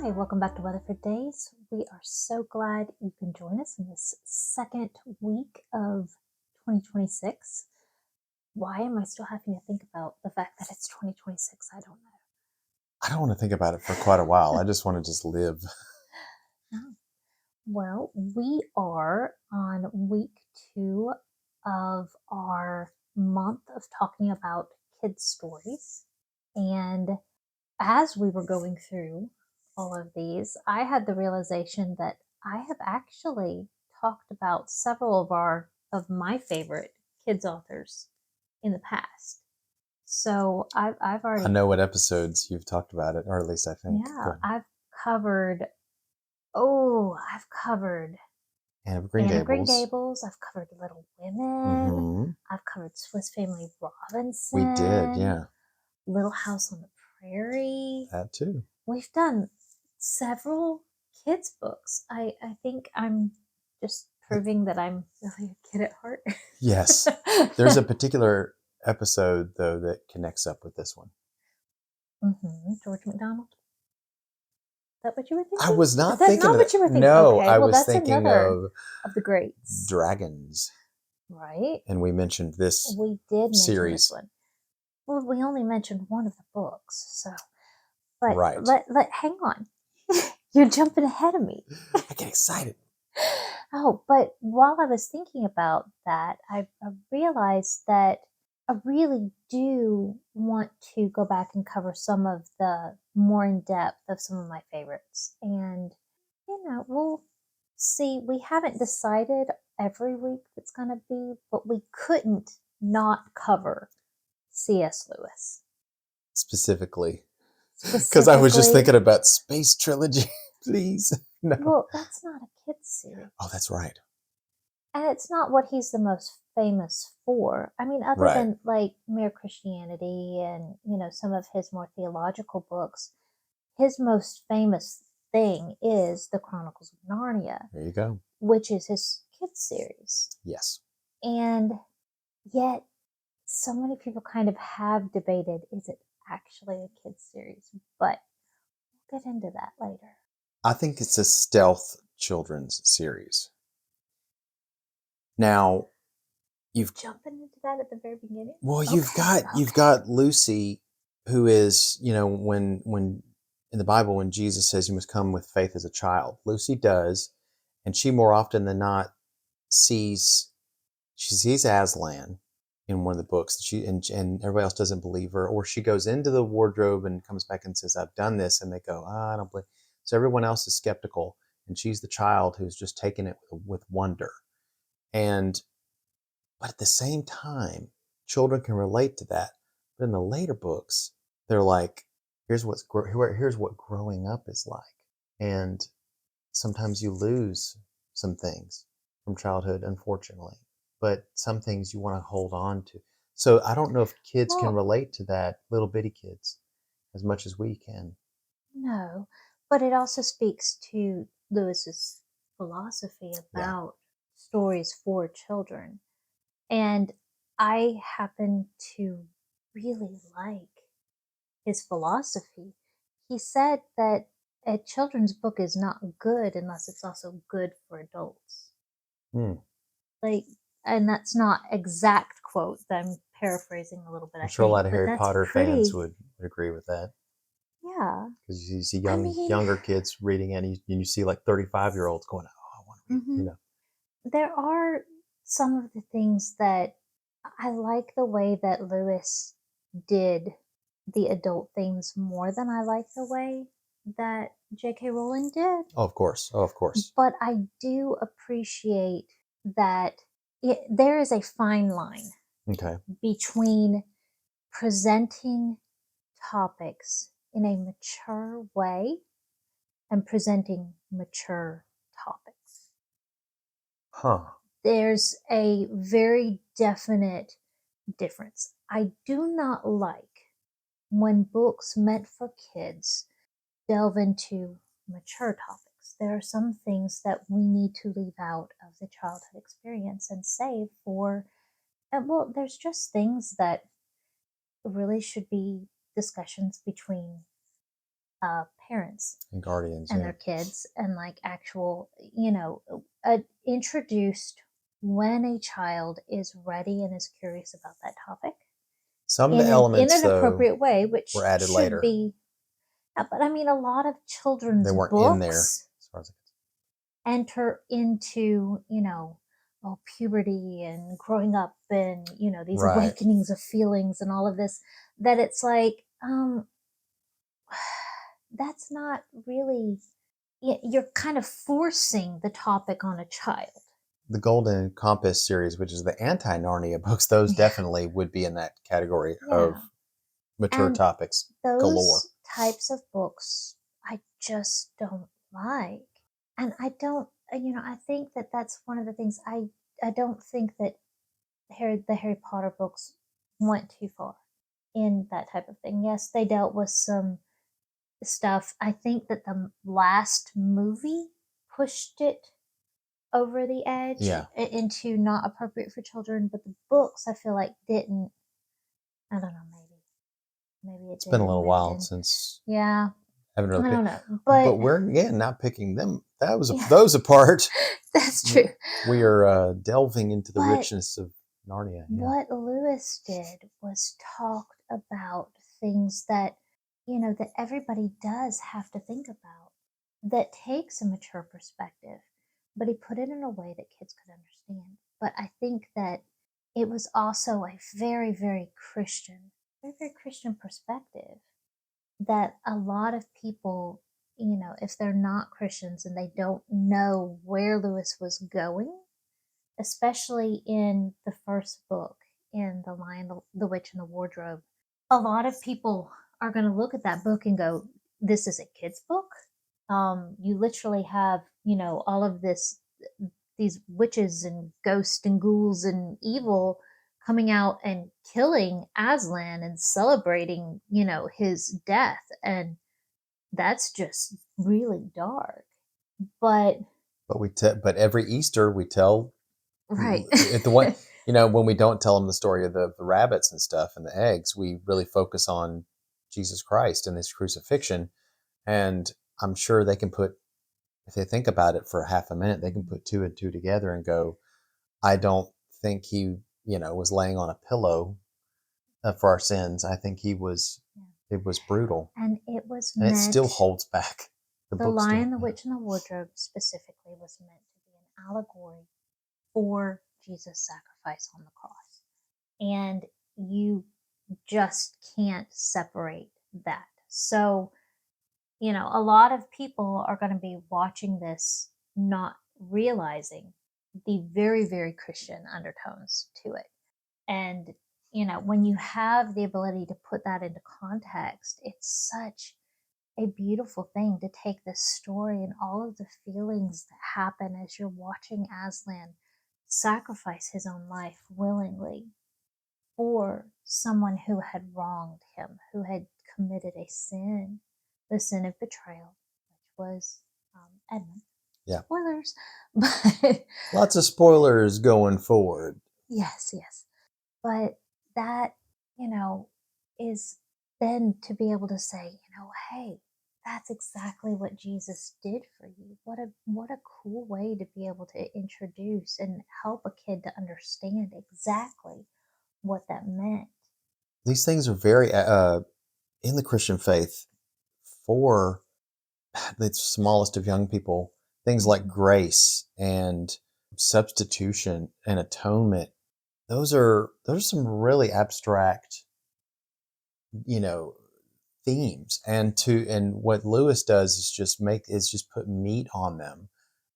Hi, welcome back to Weatherford Daze. We are so glad you can join us in this second week of 2026. Why am I still having to think about the fact that it's 2026? I don't know. I don't want to think about it for quite a while. I just want to just live. Well, we are on week 2 of our month of talking about kids' stories. And as we were going through all of these, I had the realization that I have actually talked about several of my favorite kids authors in the past. So I've I already know what episodes you've talked about it, or at least I think. yeah I've covered I've covered Anne of Green Anne of Green Gables. Gables. I've covered Little Women. Mm-hmm. I've covered Swiss Family Robinson. We did, yeah. Little House on the Prairie. That too. We've done several kids books. I think I'm just proving that I'm really a kid at heart. Yes. There's a particular episode, though, that connects up with this one. George McDonald. Is that what you were thinking? I was not That's thinking not of what that. you were thinking. No, Okay, I well, was that's thinking another of the greats. dragons. Right? And we mentioned this We did mention series. this one. Well, we only mentioned one of the books, so but Right. hang on. You're jumping ahead of me. I get excited. Oh, but while I was thinking about that, I realized that I really do want to go back and cover some of the more in depth of some of my favorites. And, we'll see. We haven't decided every week that's going to be, but we couldn't not cover C.S. Lewis. Specifically. Because I was just thinking about Space Trilogy, please. No. Well, that's not a kid's series. Oh, that's right. And it's not what he's the most famous for. I mean, other than like Mere Christianity and, some of his more theological books, his most famous thing is the Chronicles of Narnia. There you go. Which is his kids series. Yes. And yet, so many people kind of have debated, is it actually a kids series? But we'll get into that later. I think it's a stealth children's series. Now, you've jumping into that at the very beginning. Well, you've got Lucy, who is, when in the Bible when Jesus says you must come with faith as a child, Lucy does, and she more often than not sees Aslan in one of the books. And everybody else doesn't believe her, or she goes into the wardrobe and comes back and says, "I've done this," and they go, "I don't believe." So everyone else is skeptical, and she's the child who's just taken it with wonder. But at the same time, children can relate to that. But in the later books, they're like, here's what growing up is like. And sometimes you lose some things from childhood, unfortunately. But some things you want to hold on to. So I don't know if kids can relate to that, little bitty kids, as much as we can. No, but it also speaks to Lewis's philosophy about stories for children. And I happen to really like his philosophy. He said that a children's book is not good unless it's also good for adults. And that's not exact quote. I'm paraphrasing a little bit. I'm sure a lot of Harry Potter fans would agree with that. Yeah. Because you see younger kids reading it, and you see like 35-year-olds going, "Oh, I want to read," There are some of the things that I like the way that Lewis did the adult things more than I like the way that J.K. Rowling did. Oh, of course. But I do appreciate that there is a fine line between presenting topics in a mature way and presenting mature topics. There's a very definite difference. I do not like when books meant for kids delve into mature topics. There are some things that we need to leave out of the childhood experience and save for, there's just things that really should be discussions between parents And guardians, and yeah. their kids, and like actual, introduced when a child is ready and is curious about that topic Some of the in elements, an though, appropriate way, were which added should later. be. But I mean, a lot of They children's weren't in there books as far as enter into, puberty and growing up and, these right. awakenings of feelings and all of this, that it's like, that's not really, you're kind of forcing the topic on a child. The Golden Compass series, which is the anti-Narnia books, those definitely would be in that category of Yeah. mature And topics galore. those types of books, I just don't like. And I don't, I think that that's one of the things I don't think that the Harry Potter books went too far in that type of thing. Yes, they dealt with some stuff. I think that the last movie pushed it over the edge Yeah, into not appropriate for children, but the books I feel like didn't. I don't know, maybe it it's been did a and little maybe it while didn't. since Yeah, I haven't I really don't picked, know, but but we're again not picking them. That was yeah, those apart. that's true. We are delving into the But richness of Narnia. Yeah, what Lewis did was talked about things that, that everybody does have to think about, that takes a mature perspective, but he put it in a way that kids could understand. But I think that it was also a very, very, very Christian perspective that a lot of people, if they're not Christians and they don't know where Lewis was going, especially in the first book, in The Lion, the Witch, and the Wardrobe, a lot of people are going to look at that book and go, "This is a kid's book." You literally have, all of these witches and ghosts and ghouls and evil coming out and killing Aslan and celebrating, his death, and that's just really dark. But but every Easter we tell right. at the one, when we don't tell them the story of the rabbits and stuff and the eggs, we really focus on Jesus Christ and his crucifixion. And I'm sure they can put, if they think about it for half a minute, they can put two and two together and go, I don't think he, was laying on a pillow for our sins. I think it was brutal, And it was and it meant, still holds back. The The book still, Lion, the yeah. Witch, and the Wardrobe specifically was meant to be an allegory for Jesus' sacrifice on the cross. And you just can't separate that. So, a lot of people are going to be watching this not realizing the very, very Christian undertones to it. And, when you have the ability to put that into context, it's such a beautiful thing to take this story and all of the feelings that happen as you're watching Aslan sacrifice his own life willingly for someone who had wronged him, who had committed a sin, the sin of betrayal, which was Edmund. Yeah. Spoilers, but Lots of spoilers going forward. yes, yes. But that, you know, is then to be able to say, hey, that's exactly what Jesus did for you. What a cool way to be able to introduce and help a kid to understand exactly what that meant. These things are very in the Christian faith for the smallest of young people. Things like Mhm. grace and substitution and atonement. Those are some really abstract, you know, themes. And what Lewis does is just put meat on them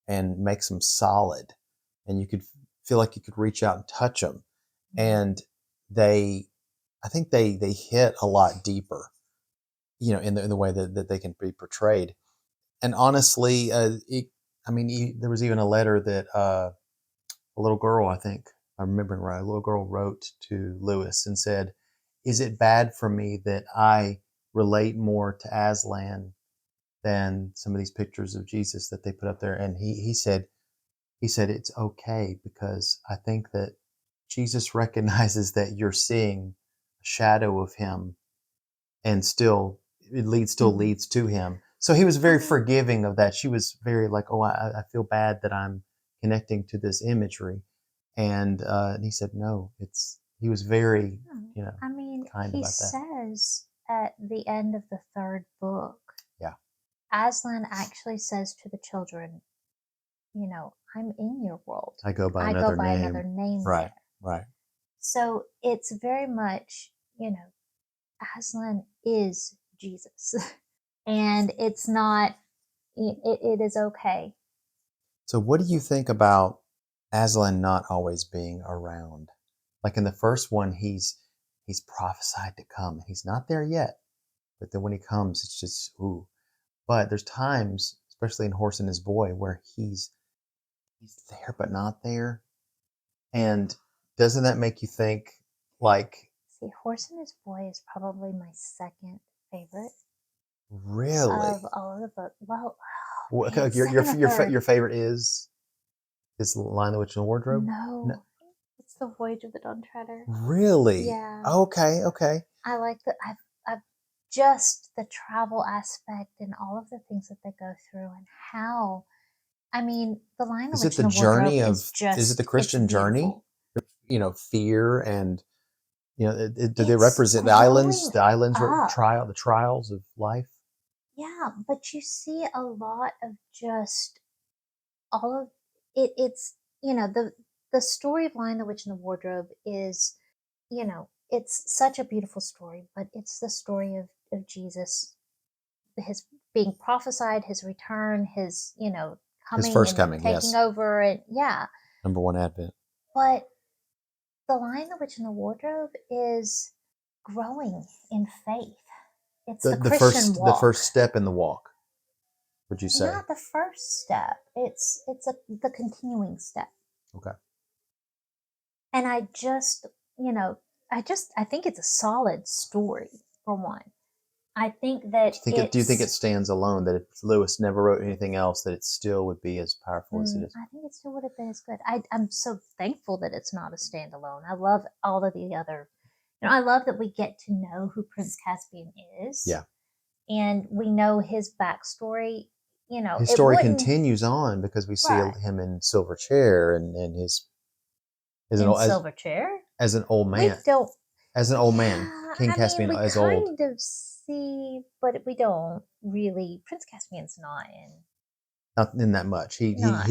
and makes them solid, and you could feel like you could reach out and touch them. Mhm. And they, I think they hit a lot deeper, in the way that they can be portrayed. And honestly, there was even a letter that a little girl, I think I'm remembering right, a little girl wrote to Lewis and said, "Is it bad for me that I relate more to Aslan than some of these pictures of Jesus that they put up there?" And he said it's okay, because I think that Jesus recognizes that you're seeing a shadow of him, and still Mhm. leads to him. So he was I very mean, forgiving of that. She was very like, oh, I feel bad that I'm connecting to this imagery, and he said no. He was very, no. you know, I mean, kind he about that. says at the end of the third book, Yeah, Aslan actually says to the children, I'm in your world. I go by I go another by another name. name Right, there. right. So it's very much, Aslan is Jesus. And it's not, it is okay. So what do you think about Aslan not always being around? Like in the first one, he's prophesied to come. He's not there yet, but then when he comes, it's just ooh. But there's times, especially in Horse and His Boy, where he's there but not there. And doesn't that make you think like See, Horse and His Boy is probably my second favorite of really? all of the books. Well, oh, Okay, man, like your second or third. your favorite is Lion the Witch and the Wardrobe? No, No, it's the Voyage of the Dawn Treader. really? Yeah, Okay, okay. I like I've just the travel aspect and all of the things that they go through and how. I mean, The Lion, the Is it Witch, the and the Wardrobe journey is of is it the it's Christian journey? beautiful. Fear and do they It's represent growing the islands were up. the trials of life? Yeah, but you see a lot of just all of it. It's the story of Lion, the Witch, and the Wardrobe is, it's such a beautiful story, but it's the story of Jesus, his being prophesied, his return, his His coming first and coming, taking yes. over, and yeah. Number one advent. But The Lion, the Witch, and the Wardrobe is growing in faith. It's the Christian The walk. first step in the walk, would you say? Not the first step. It's the continuing step. Okay. And you know, I think it's a solid story for one. I think that Do you think it it's stands alone? That if Lewis never wrote anything else, that it still would be as powerful as it is? I think it still would have been as good. I'm so thankful that it's not a standalone. I love all of the other, I love that we get to know who Prince Caspian is Yeah. and we know his backstory. His It story wouldn't, continues on because we see right, him in Silver Chair and his as an in old Silverchair. as an old We man, don't, King I mean, Caspian we as old. kind of see, but we don't really. Prince Caspian's not in, Not in that much. not, yeah,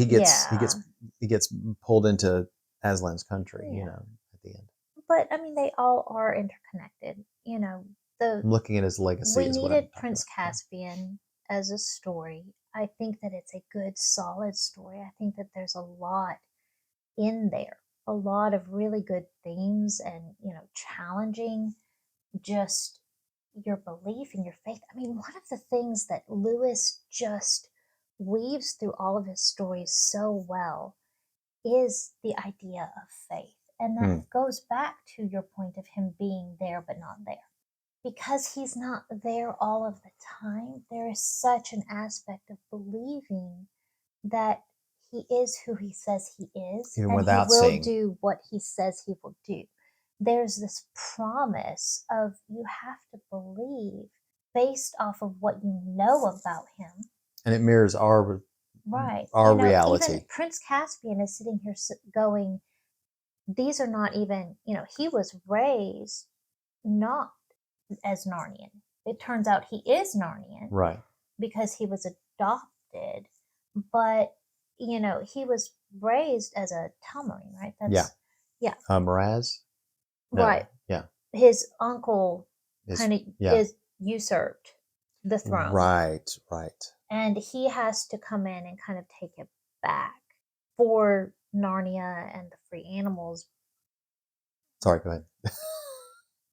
He gets pulled into Aslan's country. yeah. At the end. But I mean, they all are interconnected. The I'm looking at his legacy we is what I'm needed talking Prince about. Yeah. Caspian as a story. I think that it's a good, solid story. I think that there's a lot in there, a lot of really good themes and, challenging just your belief and your faith. I mean, one of the things that Lewis just weaves through all of his stories so well is the idea of faith. And that Hmm. goes back to your point of him being there but not there. Because he's not there all of the time, there is such an aspect of believing that he is who he says he is Even and he without will seeing. do what he says he will do. There's this promise of you have to believe based off of what you know about him. And it mirrors Right. our Even reality. Prince Caspian is sitting here going, these are not even, he was raised not as Narnian. It turns out he is Narnian Right. because he was adopted, but he was raised as a Telmarine, right? Yeah. Yeah, Miraz? right. No. Yeah. His uncle Is kind of yeah. is usurped the throne, Right. Right. and he has to come in and kind of take it back for Narnia and the free animals. Sorry. Go ahead.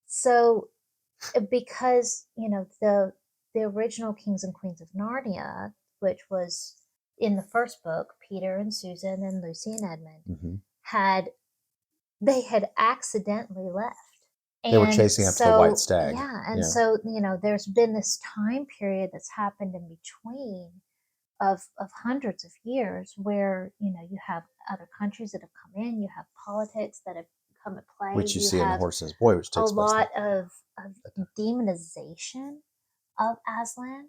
So because the original kings and queens of Narnia, which was in the first book, Peter and Susan and Lucy and Edmund, Hmm. had they had accidentally left. They were And chasing after the white so, stag. yeah, and Yeah. so, there's been this time period that's happened in between of hundreds of years where, you have other countries that have come in, you have politics that have come at play, Which you you see in have Horse and His Boy, which a takes place lot there. of demonization of Aslan.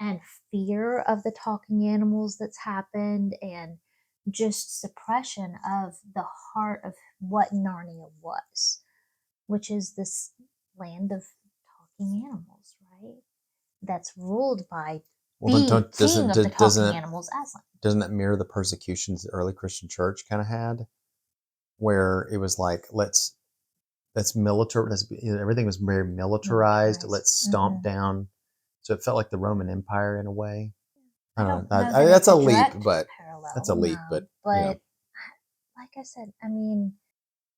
and fear of the talking animals that's happened, and just suppression of the heart of what Narnia was, which is this land of talking animals, right? That's ruled by Well, then the don't king doesn't of the do- talking animals, Aslan. doesn't that mirror the persecutions the early Christian church kind of had, where it was like let's military let's be, everything was very militarized. Militarized. Let's stomp down. So it felt like the Roman Empire in a way. I I don't don't know. know that That's it's a a leap, direct but that's parallel, a leap. But no, you know, but like I said, I mean,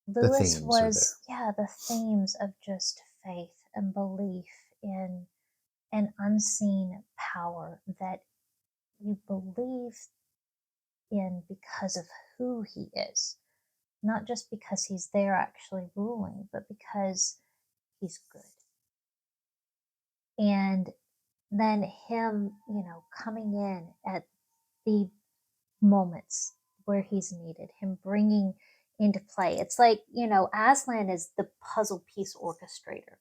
the Lewis themes are there. was, yeah, the themes of just faith and belief in an unseen power that you believe in because of who he is, not just because he's there actually ruling, but because he's good. And then him, coming in at the moments where he's needed, him bringing into play. It's like, Aslan is the puzzle piece orchestrator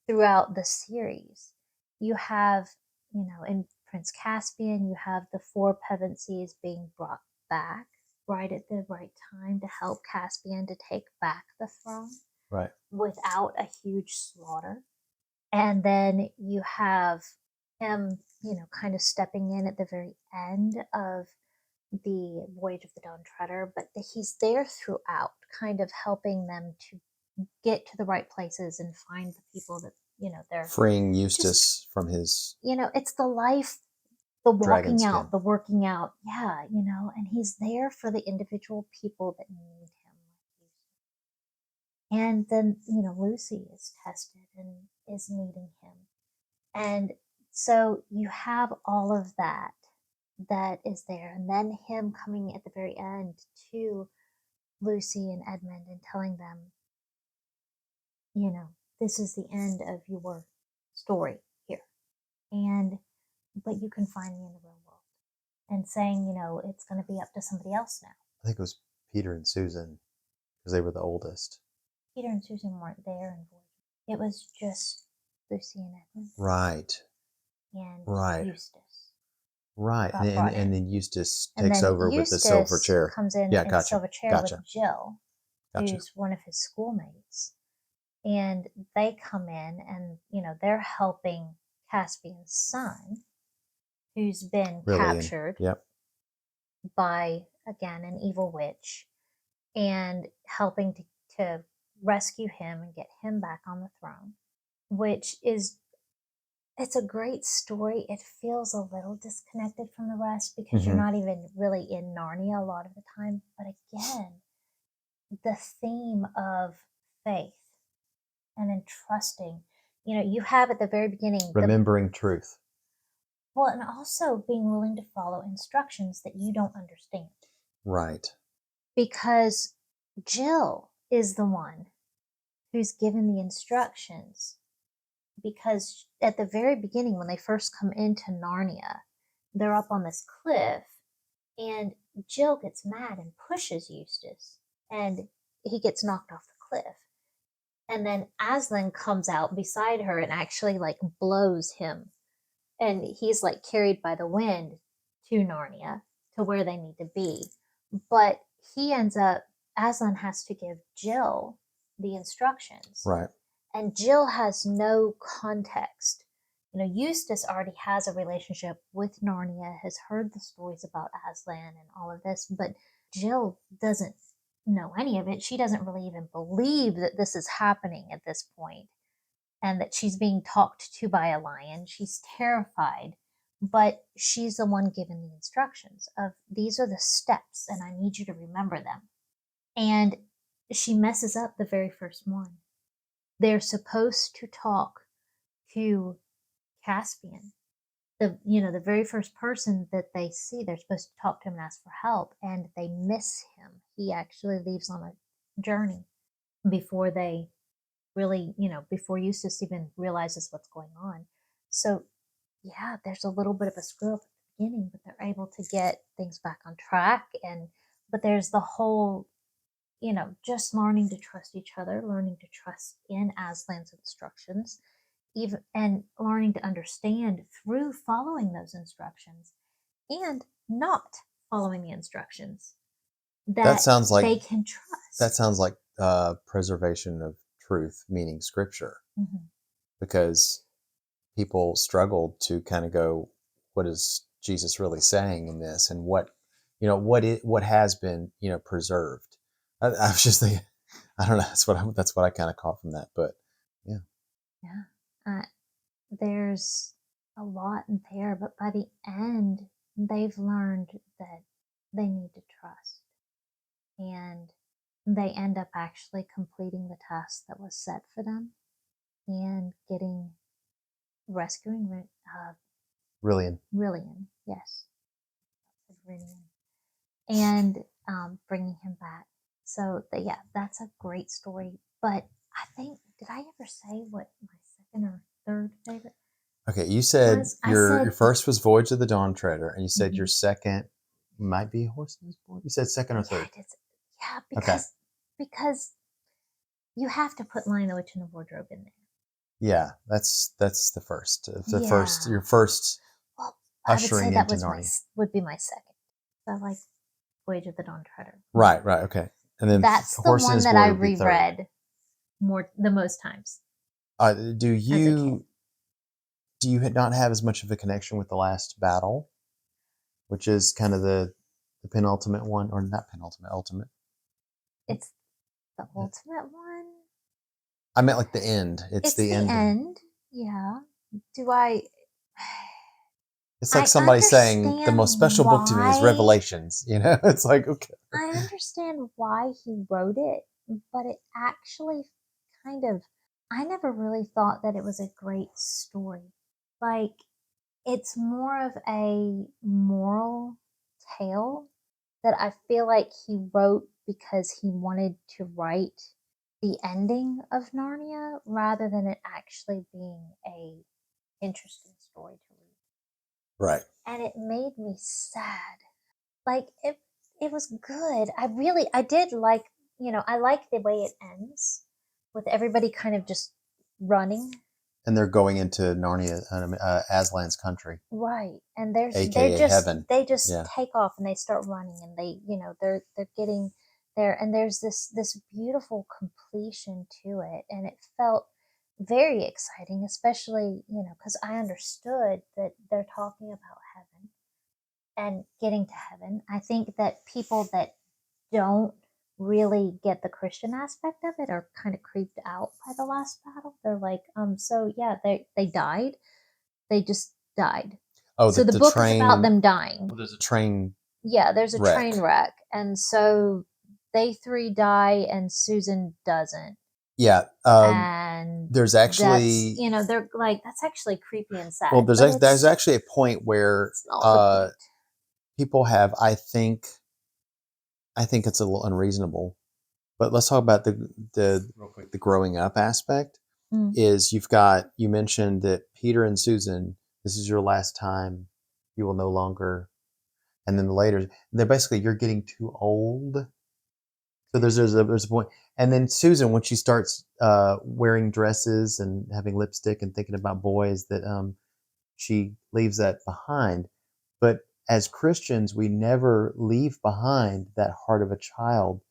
throughout the series. You have, in Prince Caspian, you have the four Pevensies being brought back right at the right time to help Caspian to take back the throne Right. without a huge slaughter. And then you have him, kind of stepping in at the very end of the Voyage of the Dawn Treader, but he's there throughout, kind of helping them to get to the right places and find the people that, they're Freeing just, Eustace from his it's the life, the dragon walking out, skin. the working out. Yeah, and he's there for the individual people that need him. And then, Lucy is tested and is needing him. And so you have all of that is there. And then him coming at the very end to Lucy and Edmund and telling them, this is the end of your story here. And, but you can find me in the real world. And saying, it's going to be up to somebody else now. I think it was Peter and Susan because they were the oldest. Peter and Susan weren't there in Voyage. It was just Lucy and Edmund. Right. And Right. Eustace. Right. And then Eustace takes over with the silver chair. Comes in Yeah, in the gotcha. silver chair Gotcha. with Jill, Gotcha. who's one of his schoolmates. And they come in and, they're helping Caspian's son, who's been captured Yep. by, again, an evil witch, and helping to rescue him and get him back on the throne, which is, it's a great story. It feels a little disconnected from the rest because you're not even really in Narnia a lot of the time. But again, the theme of faith and entrusting, you have at the very beginning, remembering truth. well, and also being willing to follow instructions that you don't understand. Right. Because Jill is the one who's given the instructions. Because at the very beginning, when they first come into Narnia, they're up on this cliff, and Jill gets mad and pushes Eustace, and he gets knocked off the cliff. And then Aslan comes out beside her and actually like blows him, and he's like carried by the wind to Narnia, to where they need to be. But he ends up, Aslan has to give Jill the instructions. Right. And Jill has no context. Eustace already has a relationship with Narnia, has heard the stories about Aslan and all of this, but Jill doesn't know any of it. She doesn't really even believe that this is happening at this point and that she's being talked to by a lion. She's terrified, but she's the one given the instructions of, these are the steps and I need you to remember them. And she messes up the very first one. They're supposed to talk to Caspian. The very first person that they see, they're supposed to talk to him and ask for help, and they miss him. He actually leaves on a journey before they really, before Eustace even realizes what's going on. So, yeah, there's a little bit of a screw up at the beginning, but they're able to get things back on track. But there's the whole, just learning to trust each other, learning to trust in Aslan's instructions, even and learning to understand through following those instructions and not following the instructions That that sounds like they can that trust. sounds like preservation of truth, meaning scripture, Mhm. because people struggled to kind of go, what is Jesus really saying in this, and what has been preserved. I was just thinking, I don't know. That's what I kind of caught from that, but yeah, Yeah. There's a lot in there, but by the end, they've learned that they need to trust. And they end up actually completing the task that was set for them and rescuing Rillian. Rillian. Yes, Rillian. And bringing him back. So, yeah, that's a great story. But I think, did I ever say what my second or third favorite Okay, you said was? I your said, first was Voyage of the Dawn Treader, and you said your mhm, second might be Horseman's Boy. You said second or yeah, third. it is. Yeah, Okay, because you have to put Lion the Witch in the Wardrobe in there. yeah, that's the first. The first, Yeah. your first Well, I would say ushering that into was Narnia. would be my second. I like Voyage of the Dawn Treader Right, more. right, okay. And then That's the Horse and one His that I Boy would be third. reread the most times Do as a kid. you not have as much of a connection with the last battle, which is kind of the penultimate one, or not penultimate, ultimate? It's the ultimate one. I meant like the end. It's It's the the ending. end. Yeah. Do I It's like I somebody saying the most understand special book to me is why Revelations. It's like, okay. I understand why he wrote it, but it actually kind of I never really thought that it was a great story. Like it's more of a moral tale that I feel like he wrote because he wanted to write the ending of Narnia rather than it actually being a interesting story to read. Right. And it made me sad. Like it was good. I did like, I like the way it ends with everybody kind of just running. And they're going into Narnia, Aslan's country, Right. And aka heaven. they just Yeah. take off and they start running and they're getting there and there's this beautiful completion to it and it felt very exciting, especially, cuz I understood that they're talking about heaven and getting to heaven. I think that people that don't really get the Christian aspect of it are kind of creeped out by the last battle. They're like, so yeah, they died. They just died. Oh, So the the book is about train. them dying. Well, there's a train Yeah, there's a train wreck. wreck. And so they three die and Susan doesn't. Yeah. And There's that's, actually they're like, that's actually creepy and well, sad, but there's actually a point where it's not the point. people have. I think it's a little unreasonable. But let's talk about the real quick the growing up aspect. Mm. Is you mentioned that Peter and Susan, this is your last time. You will no longer. And then later, they're basically you're getting too old. So there's a point. And then Susan, when she starts wearing dresses and having lipstick and thinking about boys, that she leaves that behind. But as Christians, we never leave behind that heart of a child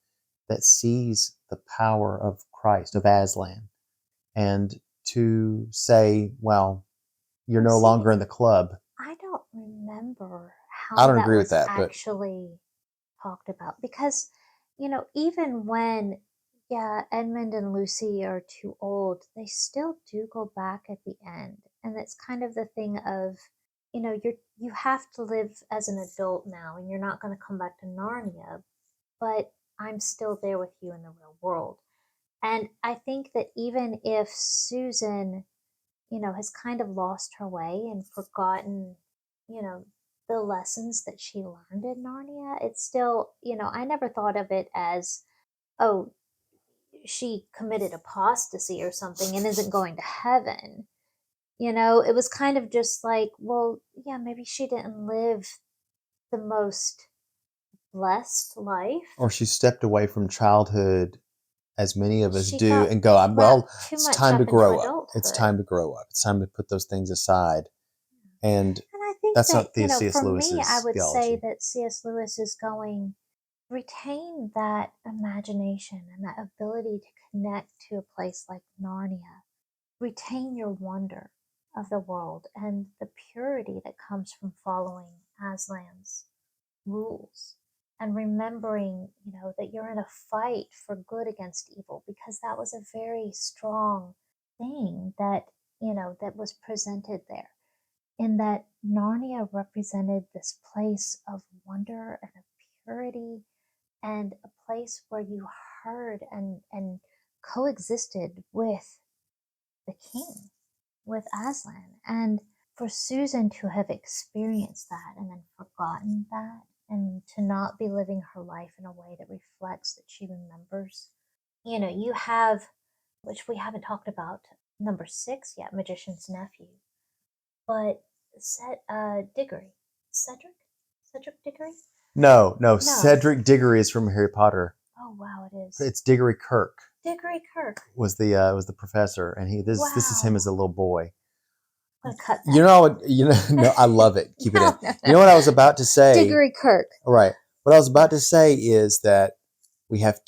that sees the power of Christ, of Aslan, and to say, well, you're Well, no see, longer in the club. I don't remember I how don't that agree with was that, but actually talked about because, even when, yeah, Edmund and Lucy are too old, they still do go back at the end. And it's kind of the thing of, you have to live as an adult now and you're not going to come back to Narnia, but I'm still there with you in the real world. And I think that even if Susan has kind of lost her way and forgotten, you know, the lessons that she learned in Narnia. It's still, I never thought of it as, oh, she committed apostasy or something and isn't going to heaven. It was kind of just like, well, yeah, maybe she didn't live the most blessed life. or she stepped away from childhood, as many of us She do, got and go, wrapped well, too it's much time to up into grow up. adulthood. It's adulthood. time to grow up. It's time to put those things aside. And And I think that's that, not the C.S. for me, I Lewis's would say theology. that C.S. Lewis is going retain that imagination and that ability to connect to a place like Narnia. Retain your wonder of the world and the purity that comes from following Aslan's rules and remembering, that you're in a fight for good against evil, because that was a very strong thing that was presented there, in that Narnia represented this place of wonder and of purity, and a place where you heard and coexisted with the king, with Aslan. And for Susan to have experienced that and then forgotten that, and to not be living her life in a way that reflects that she remembers, you have, which we haven't talked about, number 6 yet, Magician's Nephew, but Diggory, Cedric, Cedric Diggory. No. No. Cedric Diggory is from Harry Potter. Oh wow, it is It's Diggory Kirk Diggory Kirk. was the professor, and this is him Wow, as a little boy. I'm gonna cut You that. know what? No, I love it. Keep it in. No, no, You no. know what I was about to say? Diggory Kirk. All right. What I was about to say is that we have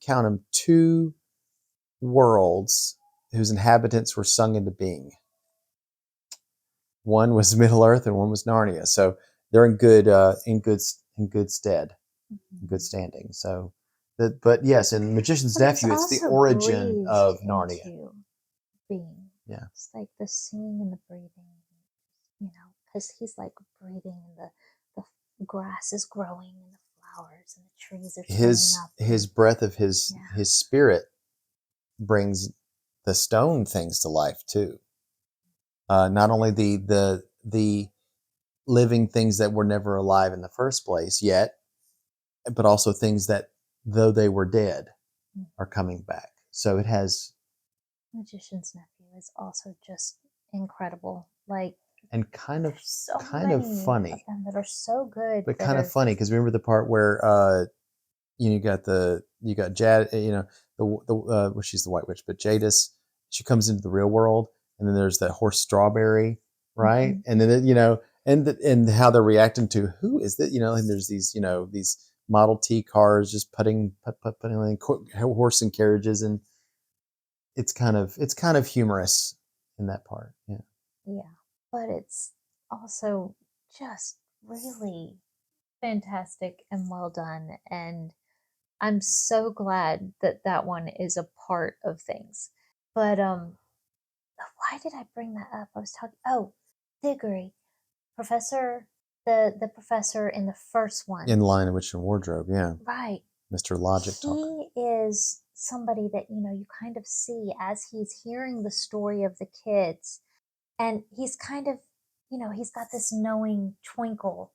count them, two worlds whose inhabitants were sung into being. One was Middle Earth, and one was Narnia. So they're in good stead, in good Mhm. standing. So, but yes, in Magician's But it was Nephew, it's the also origin breathed of Narnia. into being. Yeah, It's like the singing and the breathing, because he's like breathing, and the grass is growing, and the flowers and the trees are springing up, his and breath of his yeah, his spirit brings the stone things to life too. Not only the living things that were never alive in the first place yet, but also things that, though they were dead, mm. are coming back. So it has, Magician's Nephew is also just incredible. Like, and kind of there's so kind of many of funny, them that are so good but that kind of are, funny because remember the part where you got Jad, well, she's the White Witch, but Jadis, she comes into the real world, and then there's that horse Strawberry, right? Mhm. And then and how they're reacting to who is that, and there's these Model T cars just putting like horse and carriages, and it's kind of humorous in that part. Yeah, Yeah, but it's also just really fantastic and well done. And I'm so glad that that one is a part of things. But why did I bring that up? I was talking. Oh, Diggory, Professor, the professor in the first one, in Line of Witch and Wardrobe. Yeah, right? Mr. Logic Talk. He is somebody that you kind of see as he's hearing the story of the kids, and he's kind of, he's got this knowing twinkle,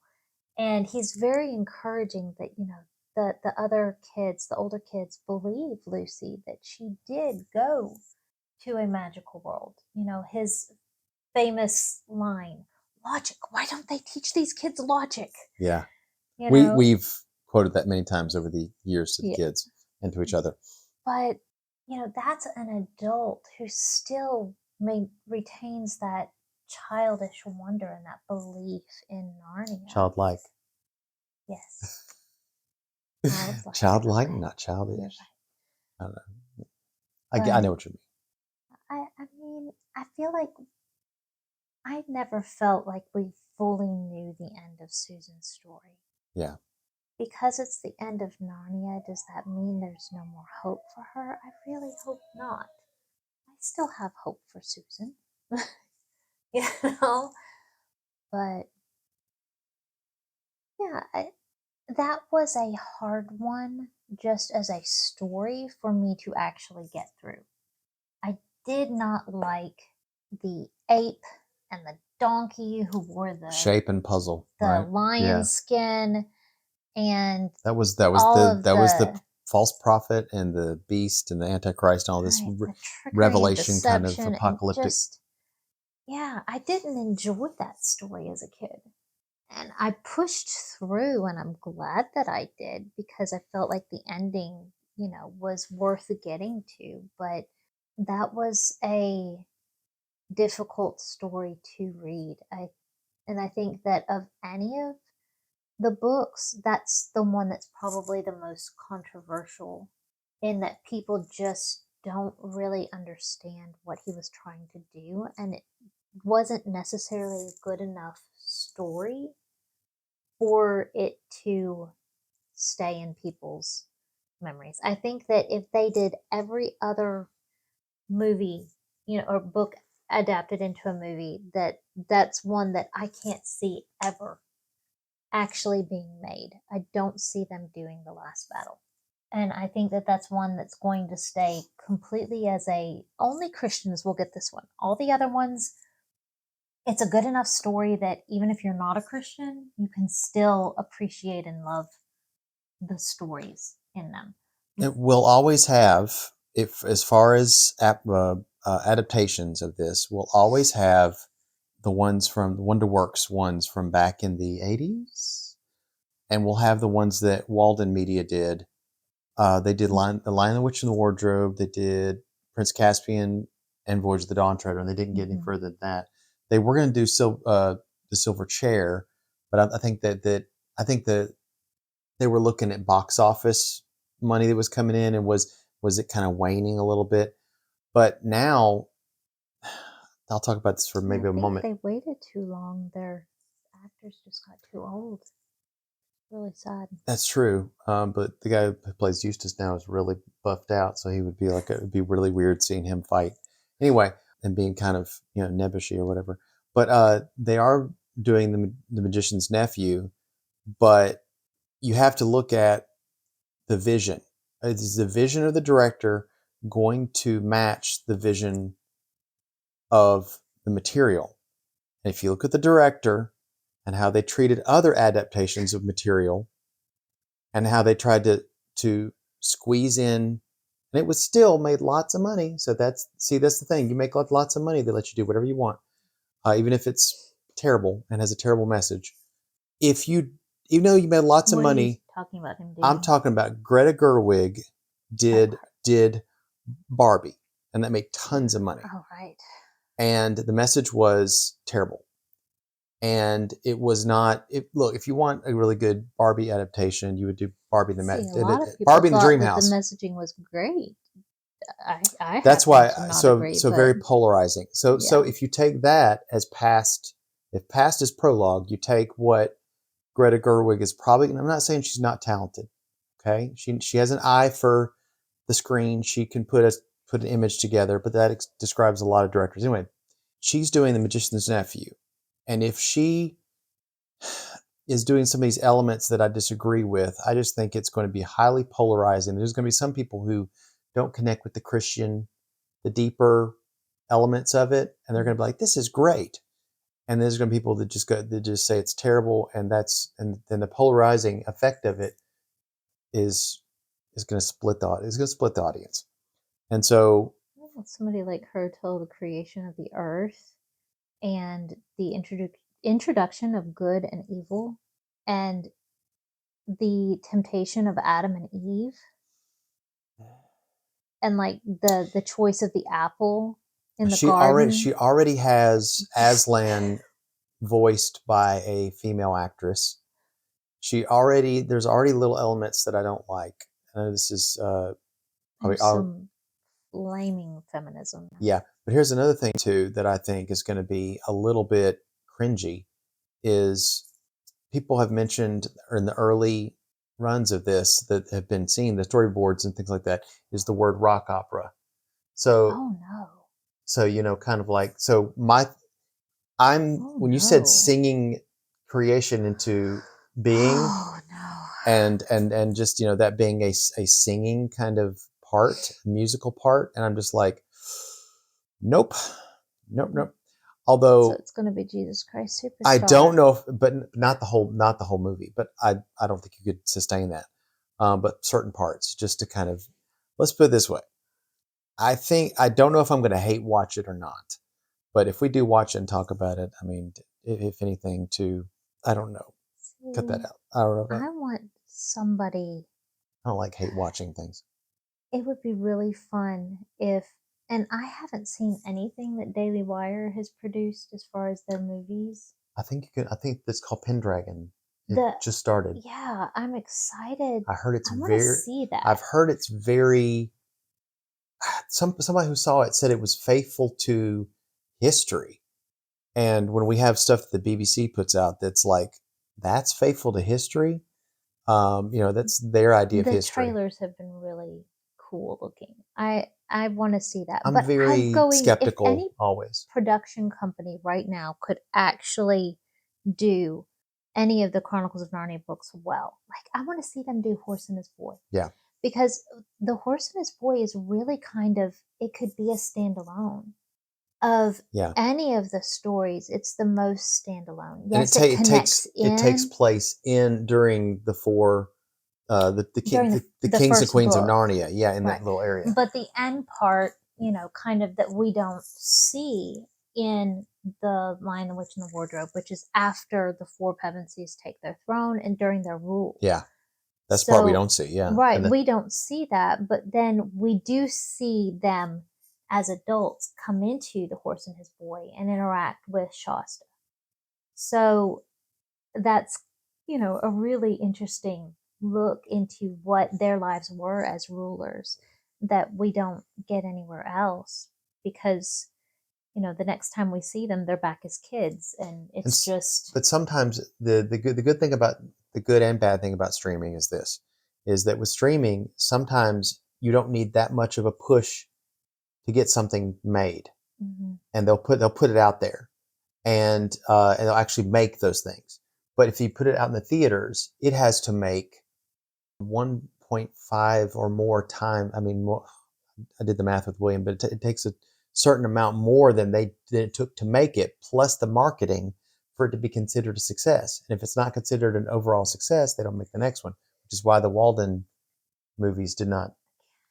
and he's very encouraging that the other kids, the older kids, believe Lucy that she did go to a magical world. His famous line, logic, why don't they teach these kids logic? Yeah, you we know we've quoted that many times over the years to the yeah, kids and to each other. but that's an adult who still retains that childish wonder and that belief in Narnia. Childlike. Yes, childlike. Childlike, Okay, not you're childish. right. I don't know. I But know what you mean. I mean, I feel like I never felt like we fully knew the end of Susan's story. Yeah. Because it's the end of Narnia, does that mean there's no more hope for her? I really hope not. I still have hope for Susan. you know? But yeah, that was a hard one just as a story for me to actually get through. I did not like the ape and the donkey who wore Shape and puzzle, the right? lion Yeah. skin, and That was all the of that was the the false prophet and the beast and the antichrist and all this right, the trickery and revelation kind of deception, and apocalyptic. just, yeah, I didn't enjoy that story as a kid. And I pushed through, and I'm glad that I did, because I felt like the ending, was worth getting to. But that was a difficult story to read. And I think that of any of the books, that's the one that's probably the most controversial, in that people just don't really understand what he was trying to do, and it wasn't necessarily a good enough story for it to stay in people's memories. I think that if they did every other movie, or book adapted into a movie, that's one that I can't see ever actually being made. I don't see them doing The Last Battle. And I think that that's one that's going to stay completely as a only Christians will get this one. All the other ones, it's a good enough story that even if you're not a Christian, you can still appreciate and love the stories in them. It will always have, if as far as adaptations of this, will always have the ones from the Wonder Works ones from back in the 80s, and we'll have the ones that Walden Media did. They did The Lion, the Witch, and the Wardrobe. They did Prince Caspian and Voyage of the Dawn Treader, and they didn't get any Mhm. further than that. They were going to do the Silver Chair, but I think that they were looking at box office money that was coming in, and was it kind of waning a little bit. But now I'll talk about this for I maybe a think moment. they waited too long. Their actors just got too old. Really sad. That's true. But the guy who plays Eustace now is really buffed out, so he would be like, it would be really weird seeing him fight. Anyway, and being kind of, nebbishy or whatever. But they are doing the Magician's Nephew, but you have to look at the vision. Is the vision of the director going to match the vision of the material? And if you look at the director and how they treated other adaptations of material, and how they tried to squeeze in, and it was still made lots of money. So that's the thing. You make lots of money, they let you do whatever you want, even if it's terrible and has a terrible message. If you Even though you made lots of What are you money, talking about him I'm doing? talking about Greta Gerwig Oh, did Barbie, and that made tons of money. oh, right. And the message was terrible. And it was not. Look, if you want a really good Barbie adaptation, you would do See, a lot of people Barbie in the thought Dream that the House. messaging was great. I That's happen why, to not so agree, so but very polarizing. So yeah. if you take that as past, if past is prologue, you take what Greta Gerwig is probably. And I'm not saying she's not talented. Okay, she has an eye for the screen. She can put an image together, but that describes a lot of directors. Anyway, she's doing The Magician's Nephew, and if she is doing some of these elements that I disagree with, I just think it's going to be highly polarizing. There's going to be some people who don't connect with the deeper elements of it, and they're going to be like, "This is great," and there's going to be people that just say it's terrible, and then the polarizing effect of it is going to split the audience. And so, I want somebody like her tell the creation of the earth and the introduction of good and evil and the temptation of Adam and Eve and like the choice of the apple in the garden. she already has Aslan voiced by a female actress. There's already little elements that I don't like. I know this is probably There's some flaming feminism. yeah, but here's another thing too that I think is going to be a little bit cringy is people have mentioned in the early runs of this that have been seen, the storyboards and things like that, is the word rock opera. So Oh no. kind of like, so my I'm Oh when you said no. singing creation into being, Oh no. and just that being a singing kind of part, musical part, and I'm just like, nope, nope, nope. So Although it's going to be Jesus Christ I Superstar. don't know if, but not the whole movie, but I don't think you could sustain that. But certain parts, just to kind of, let's put it this way. I don't know if I'm going to hate watch it or not, but if we do watch it and talk about it, I mean, if anything, I don't know, cut that See, out. I don't know. I want somebody. I don't like hate watching things. It would be really fun if And I haven't seen anything that Daily Wire has produced as far as their movies. I think it's called Pendragon. It The just started. Yeah, I'm excited. I heard it's I want to very. see I've that. heard it's very. Somebody who saw it said it was faithful to history. And when we have stuff that the BBC puts out that's like that's faithful to history, that's their idea of The history. trailers have been really cool looking. I want to see that. I'm But I'm very going, if skeptical any always. production company right now could actually do any of the Chronicles of Narnia books well, like I want to see them do Horse and His Boy, Yeah, because the Horse and His Boy is really kind of, it could be a standalone of yeah. any of the stories. It's the most standalone. And Yes, it connects it takes in place in during the four during the the kings and first queens of book. Narnia. Yeah, in Right. that little area. But the end part, kind of that we don't see in the Lion, the Witch, and the Wardrobe, which is after the four Pevensies take their throne and during their rule. Yeah, that's the part we So, don't see. Yeah, right, and then we don't see that, but then we do see them as adults come into the Horse and His Boy and interact with Shasta. So that's, a really interesting look into what their lives were as rulers that we don't get anywhere else, because, the next time we see them, they're back as kids, and and it's just, but sometimes the good thing about the good and bad thing about streaming is this is that with streaming sometimes you don't need that much of a push to get something made, mhm. and they'll put it out there, and they'll actually make those things. But if you put it out in the theaters, it has to make 1.5 or more time. I mean, more, I did the math with William, but it takes a certain amount more than it took to make it, plus the marketing for it to be considered a success. And if it's not considered an overall success, they don't make the next one, which is why the Walden movies did not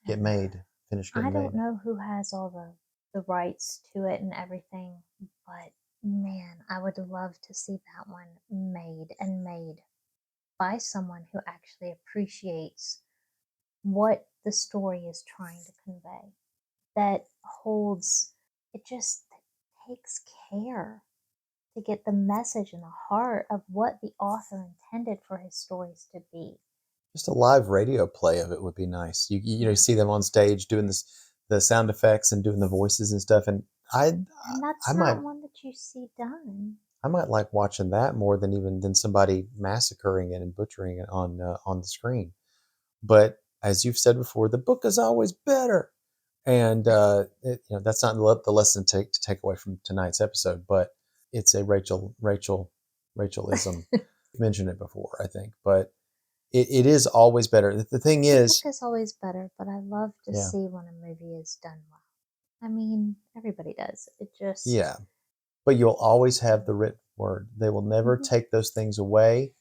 get And made, finish I getting don't made. know who has all the rights to it and everything, but man, I would love to see that one made by someone who actually appreciates what the story is trying to convey, that holds, it just takes care to get the message and the heart of what the author intended for his stories to be. Just a live radio play of it would be nice. You Yeah. see them on stage doing the sound effects and doing the voices and stuff, and And I that's might not one that you see done. I might like watching that more than even than somebody massacring it and butchering it on the screen. But as you've said before, the book is always better, and that's not the lesson to take away from tonight's episode. But it's a Rachelism. Mentioned it before, I think, but it is always better. The thing The book is, is always better, but I love to yeah, see when a movie is done well. I mean, everybody does. It just, yeah. But you'll always have the written word. They will never mhm. take those things away.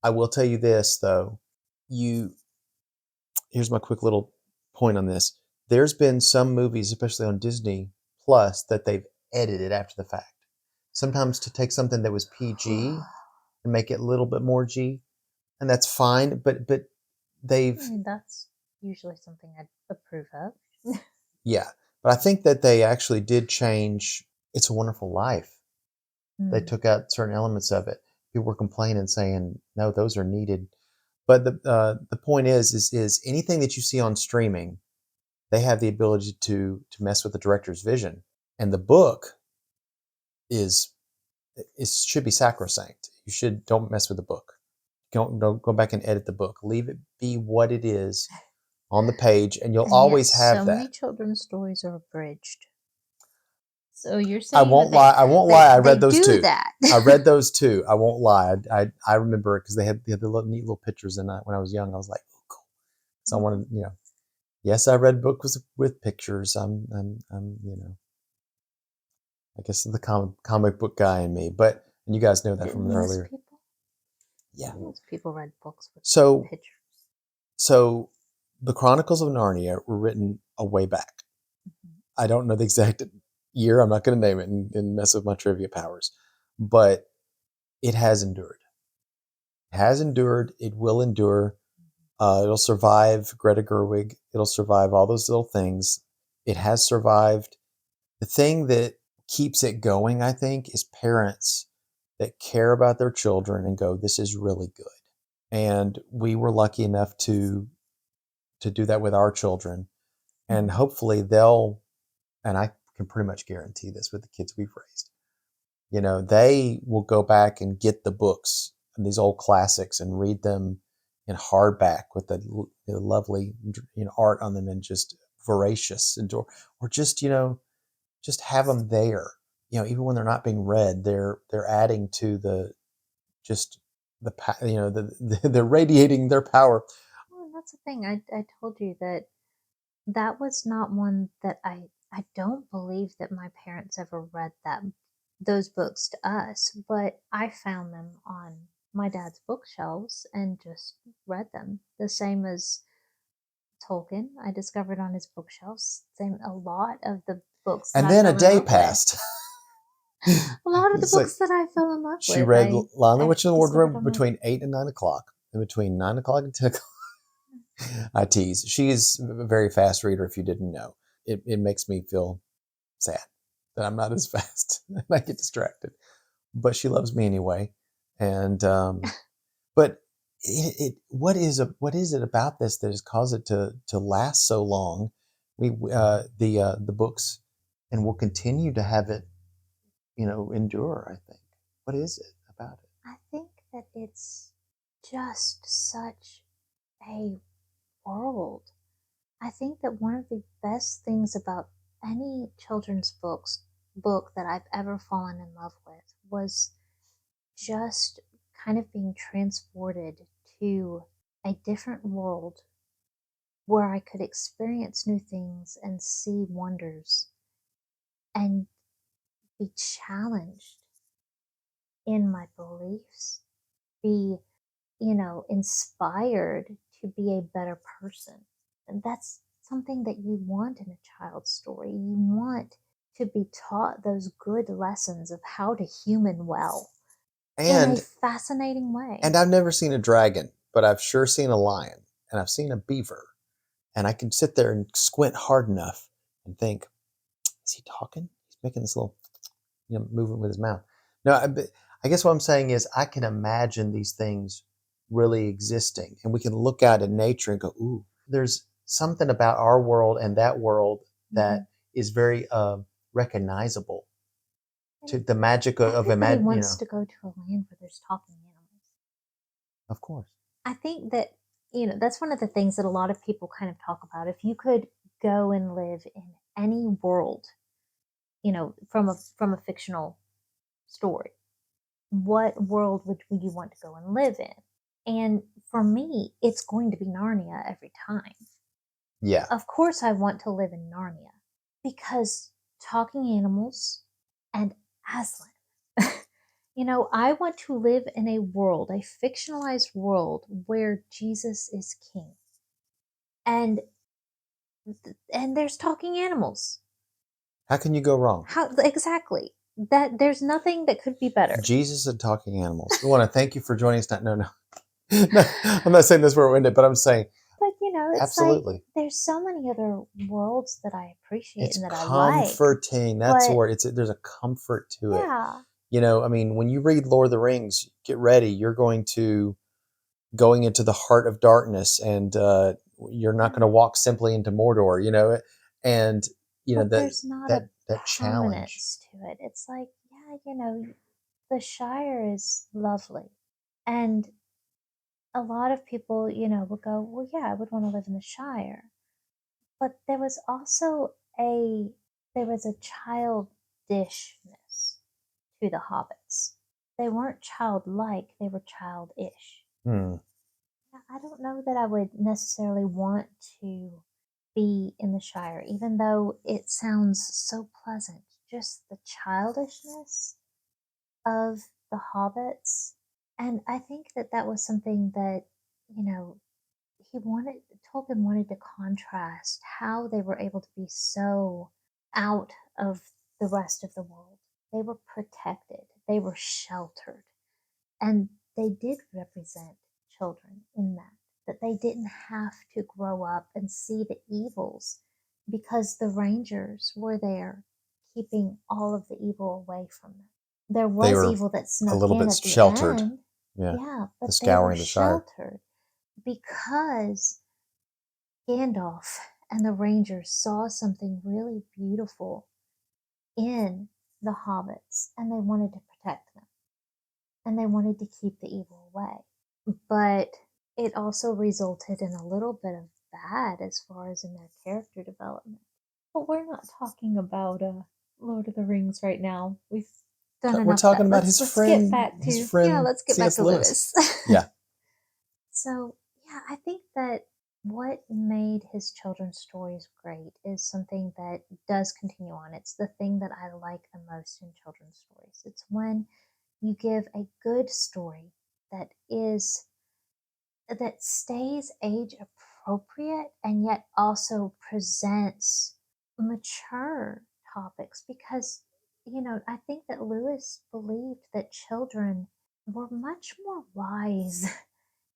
I will tell you this though. You Here's my quick little point on this. There's been some movies, especially on Disney Plus, that they've edited after the fact. Sometimes to take something that was PG and make it a little bit more G, and that's fine. But I they've mean, that's usually something I'd approve of. yeah. But I think that they actually did change It's a Wonderful Life. They Mm. took out certain elements of it. People were complaining, saying, "No, those are needed." But the point is anything that you see on streaming, they have the ability to mess with the director's vision. And the book is should be sacrosanct. You should don't mess with the book. Don't go back and edit the book. Leave it be what it is on the page, and you'll And yet, always so have many that. children's stories are abridged. So you're I saying that won't lie. I won't lie. I they read those do too. that? I read those too. I won't lie. I remember it because they had the little, neat little pictures, and when I was young, I was like, oh, cool. So I Mhm. wanted, yes, I read books with pictures. I guess the comic book guy in me, but and you guys know that Didn't from most earlier. people? Yeah. Most people read books with So pictures. so the Chronicles of Narnia were written a way back. Mhm. I don't know the exact year. I'm not going to name it and mess with my trivia powers, but it has endured. It has endured. It will endure. It'll survive Greta Gerwig. It'll survive all those little things. It has survived. The thing that keeps it going, I think, is parents that care about their children and go, this is really good. And we were lucky enough to do that with our children. And Mhm. hopefully they'll, and I can pretty much guarantee this with the kids we've raised, they will go back and get the books and these old classics and read them in hardback with the lovely, art on them and just voracious and or just, just have them there. Even when they're not being read, they're adding to the just they're radiating their power. Well, that's the thing. I told you that that was not one that I don't believe that my parents ever read those books to us, but I found them on my dad's bookshelves and just read them. The same as Tolkien, I discovered on his bookshelves. Same a lot of the books that And I then a fell in day love with. passed. A lot of the It's like books that I fell in love she with, read I Lion the I Witch in the discovered Wardrobe on my between 8 and 9 o'clock, and between 9 o'clock and 10 o'clock. I tease. She's a very fast reader. If you didn't know, it makes me feel sad that I'm not as fast. I get distracted, but she loves me anyway. And but what is it about this that has caused it to last so long? We the books, and we'll continue to have it, endure. I think. What is it about it? I think that it's just such a world. I think that one of the best things about any children's book that I've ever fallen in love with was just kind of being transported to a different world where I could experience new things and see wonders and be challenged in my beliefs, be, inspired to be a better person. And that's something that you want in a child's story. You want to be taught those good lessons of how to human well in a And fascinating and way. I've never seen a dragon, but I've sure seen a lion, and I've seen a beaver, and I can sit there and squint hard enough and think, is he talking? He's making this little, movement with his mouth. No, I guess what I'm saying is I can imagine these things really existing, and we can look out at nature and go, ooh, there's something about our world and that world Mhm. that is very recognizable And to the magic of everybody imagine, wants to go to a land where there's talking animals. of course. I think that, that's one of the things that a lot of people kind of talk about. If you could go and live in any world, from a fictional story, what world would you want to go and live in? And for me, it's going to be Narnia every time. Yeah. Of course, I want to live in Narnia because talking animals and Aslan. I want to live in a world, a fictionalized world where Jesus is king. And there's talking animals. How can you go wrong? How exactly? That there's nothing that could be better. Jesus and talking animals. We want to thank you for joining us. No, no, no. I'm not saying this where we ended, but I'm saying But it's like absolutely. there's so many other worlds that I appreciate It's and that I like. comforting. That's the But word. There's a comfort to it. yeah, I mean, when you read Lord of the Rings, get ready. You're going into the heart of darkness, and you're not going to yeah. walk simply into Mordor. And But that there's not a that challenge. permanence to it. It's like, yeah, the Shire is lovely. And a lot of people, would go, well, yeah, I would want to live in the Shire. But there was a childishness to the hobbits. They weren't childlike, they were childish. Hmm. I don't know that I would necessarily want to be in the Shire, even though it sounds so pleasant. Just the childishness of the hobbits. And I think that that was something that, you know, he wanted, Tolkien wanted to contrast how they were able to be so out of the rest of the world. They were protected, they were sheltered, and they did represent children in that they didn't have to grow up and see the evils because the rangers were there keeping all of the evil away from them. There They was were evil that a snuck little in bit at the sheltered. end, Yeah. yeah, The but they were scouring the Shire. sheltered because Gandalf and the rangers saw something really beautiful in the hobbits and they wanted to protect them and they wanted to keep the evil away. But it also resulted in a little bit of bad as far as in their character development. But we're not talking about Lord of the Rings right now. We've done We're enough of talking that. about Let's get back his to friend let's get back C.S. to Lewis. Lewis. Yeah. So yeah, I think that what made his children's stories great is something that does continue on. It's the thing that I like the most in children's stories. It's when you give a good story that is that stays age appropriate and yet also presents mature topics because I think that Lewis believed that children were much more wise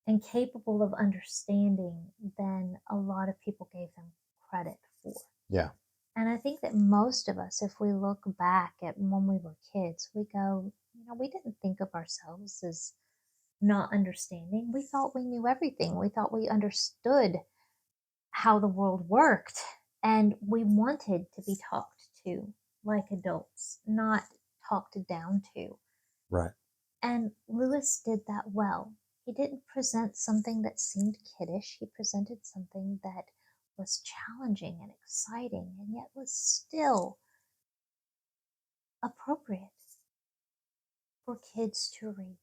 and capable of understanding than a lot of people gave them credit for. Yeah. And I think that most of us, if we look back at when we were kids, we go, we didn't think of ourselves as not understanding. We thought we knew everything. We thought we understood how the world worked. And we wanted to be talked to like adults, not talked down to. Right. And Lewis did that well. He didn't present something that seemed kiddish. He presented something that was challenging and exciting and yet was still appropriate for kids to read.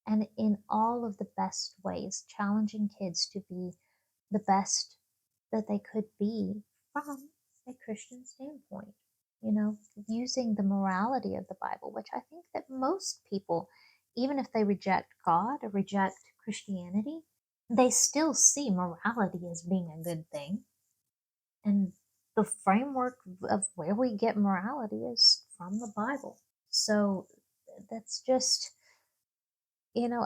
And in all of the best ways, challenging kids to be the best that they could be from a Christian standpoint. Using the morality of the Bible, which I think that most people, even if they reject God or reject Christianity, they still see morality as being a good thing. And the framework of where we get morality is from the Bible. So that's just,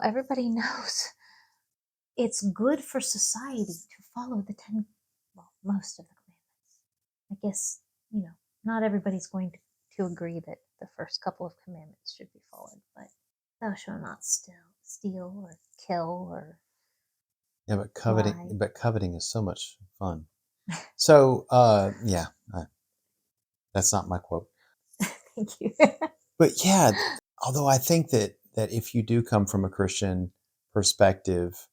everybody knows it's good for society to follow most of the commandments. I guess, not everybody's going to agree that the first couple of commandments should be followed, but thou shalt not steal or kill or Yeah, lie. but coveting is so much fun. So, yeah, that's not my quote. Thank you. But yeah, although I think that if you do come from a Christian perspective,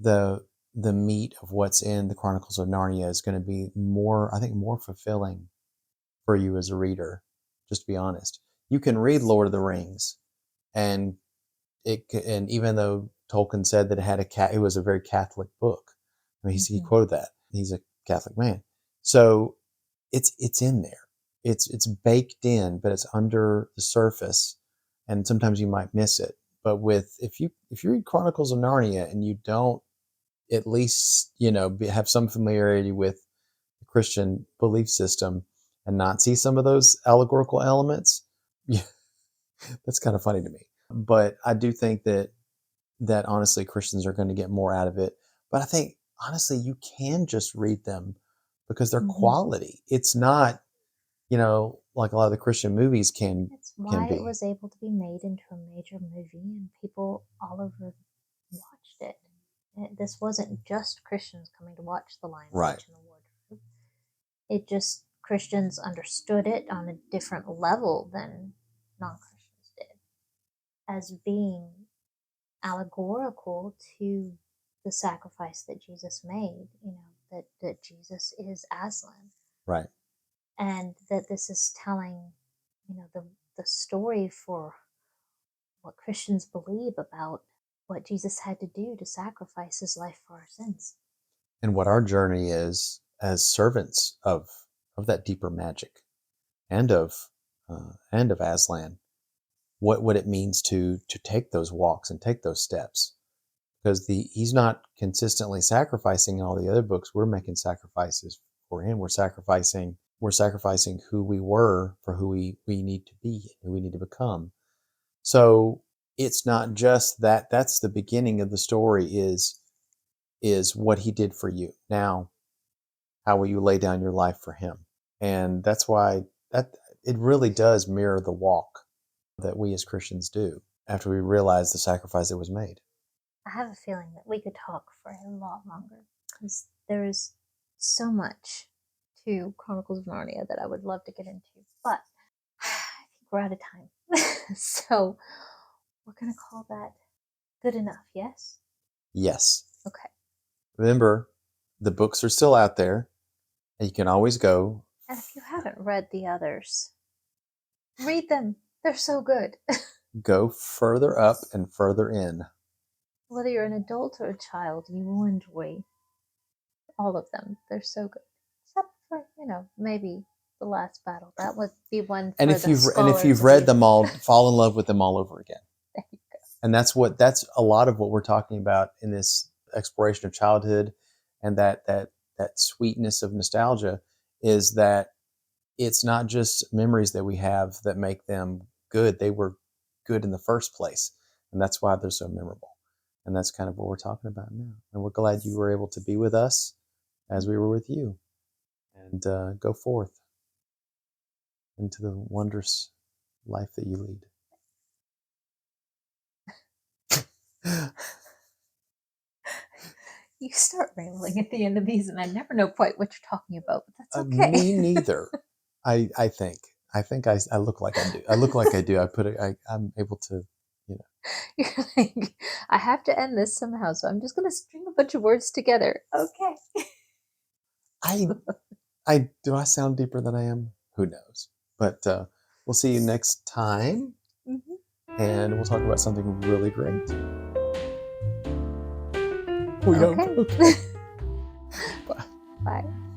the the meat of what's in the Chronicles of Narnia is going to be more, I think, more fulfilling for you as a reader. Just to be honest, you can read Lord of the Rings, and and even though Tolkien said that it was a very Catholic book. I mean, he Hmm. quoted that. He's a Catholic man, so it's in there. It's baked in, but it's under the surface, and sometimes you might miss it. But if you read Chronicles of Narnia and you don't at least have some familiarity with the Christian belief system and not see some of those allegorical elements, yeah, that's kind of funny to me. But I do think that honestly Christians are going to get more out of it. But I think honestly you can just read them because they're Hmm. quality. It's not, like a lot of the Christian movies That's can why it be. was able to be made into a major movie and people all over watched it. This wasn't just Christians coming to watch The Lion, the Right. Witch, and the Wardrobe. It just Christians understood it on a different level than non Christians did, as being allegorical to the sacrifice that Jesus made, that Jesus is Aslan, Right. and that this is telling, the story for what Christians believe about what Jesus had to do to sacrifice his life for our sins. And what our journey is as servants of that deeper magic and of Aslan, what it means to take those walks and take those steps, because the he's not consistently sacrificing in all the other books. We're making sacrifices for him. We're sacrificing who we were for who we need to be, who we need to become. So it's not just that. That's the beginning of the story, is what he did for you. Now, how will you lay down your life for him? And that's why that it really does mirror the walk that we as Christians do after we realize the sacrifice that was made. I have a feeling that we could talk for a lot longer because there is so much to Chronicles of Narnia that I would love to get into, but I think we're out of time. So we're going to call that good enough, yes? Yes. Okay. Remember, the books are still out there, and you can always go. And if you haven't read the others, read them. They're so good. Go further up and further in. Whether you're an adult or a child, you will enjoy all of them. They're so good. Except for, maybe the last battle. That would be one And for if the you've scholars of read them ages. all, fall in love with them all over again. There you go. And that's a lot of what we're talking about in this exploration of childhood, and that sweetness of nostalgia is that it's not just memories that we have that make them good. They were good in the first place, and that's why they're so memorable. And that's kind of what we're talking about now. And we're glad you were able to be with us as we were with you, and go forth into the wondrous life that you lead. You start rambling at the end of these, and I never know quite what you're talking about, but that's Me okay. neither. I think. I look like I do. I look like I do. I'm able to, you know. You're like, I have to end this somehow, so I'm just going to string a bunch of words together. Okay. I I do I sound deeper than I am? Who knows? But we'll see you next time, Mhm. and we'll talk about something really great. We don't. Okay. Okay. Bye. Bye.